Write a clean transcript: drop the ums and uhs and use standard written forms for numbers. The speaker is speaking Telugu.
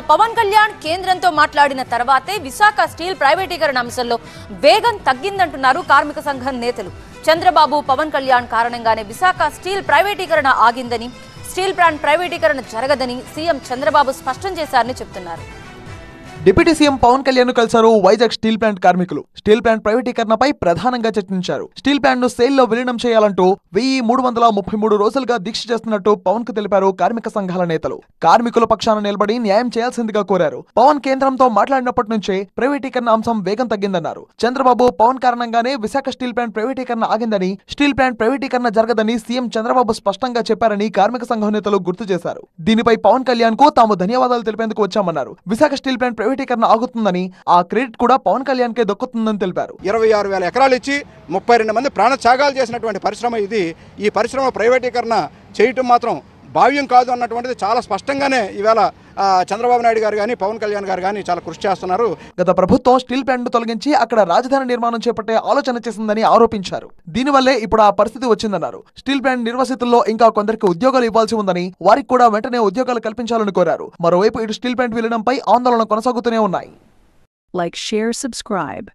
పవన్ కళ్యాణ్ కేంద్రంతో మాట్లాడిన తర్వాతే విశాఖ స్టీల్ ప్రైవేటీకరణ అంశంలో వేగం తగ్గిందంటున్నారు కార్మిక సంఘం నేతలు. చంద్రబాబు పవన్ కళ్యాణ్ కారణంగానే విశాఖ స్టీల్ ప్రైవేటీకరణ ఆగిందని, స్టీల్ ప్లాంట్ ప్రైవేటీకరణ జరగదని సీఎం చంద్రబాబు స్పష్టం చేశారని చెప్తున్నారు. డిప్యూటీ సీఎం పవన్ కళ్యాణ్ కలిశారు వైజాగ్ స్టీల్ ప్లాంట్ కార్మికులు. స్టీల్ ప్లాంట్ ప్రైవేటీకరణపై ప్రధానంగా చర్చించారు. స్టీల్ ప్లాంట్ ను సేల్ లో విలీనం చేయాలంటూ 1333 రోజులుగా దీక్ష చేస్తున్నట్టు పవన్ కు తెలిపారు కార్మిక సంఘాల నేతలు. కార్మికుల పక్షాన నిలబడి న్యాయం చేయాల్సిందిగా కోరారు. పవన్ కేంద్రంతో మాట్లాడినప్పటి నుంచే ప్రైవేటీకరణ అంశం వేగం తగ్గిందన్నారు. చంద్రబాబు పవన్ కారణంగానే విశాఖ స్టీల్ ప్లాంట్ ప్రైవేటీకరణ ఆగిందని, స్టీల్ ప్లాంట్ ప్రైవేటీకరణ జరగదని సీఎం చంద్రబాబు స్పష్టంగా చెప్పారని కార్మిక సంఘం నేతలు గుర్తు చేశారు. దీనిపై పవన్ కళ్యాణ్ కు తాము ధన్యవాదాలు తెలిపేందుకు వచ్చామన్నారు. విశాఖ స్టీల్ ప్లాంట్ ప్రైవేటీకరణ ఆగుతుందని, ఆ క్రెడిట్ కూడా పవన్ కళ్యాణ్ కే దక్కుతుందని తెలిపారు. 26,000 ఎకరాలు ఇచ్చి 32 మంది ప్రాణత్యాగాలు చేసినటువంటి పరిశ్రమ ఇది. ఈ పరిశ్రమ ప్రైవేటీకరణ చేయటం మాత్రం భావ్యం కాదు అన్నటువంటిది చాలా స్పష్టంగానే ఈవేళ చంద్రబాబు నాయుడు గారు కానీ పవన్ కళ్యాణ్ గారు కానీ చాలా కృషి చేస్తున్నారు. గత ప్రభుత్వం స్టీల్ ప్లాంట్ ను తొలగించి అక్కడ రాజధాని నిర్మాణం చేపట్టే ఆలోచన చేసిందని ఆరోపించారు. దీనివల్లే ఇప్పుడు ఆ పరిస్థితి వచ్చిందన్నారు. స్టీల్ ప్లాంట్ నిర్వాసితుల్లో ఇంకా కొందరికి ఉద్యోగాలు ఇవ్వాల్సి ఉందని, వారికి కూడా వెంటనే ఉద్యోగాలు కల్పించాలని కోరారు. మరోవైపు ఇటు స్టీల్ ప్లాంట్ విలీనంపై ఆందోళన కొనసాగుతూనే ఉన్నాయి. Like, share, subscribe.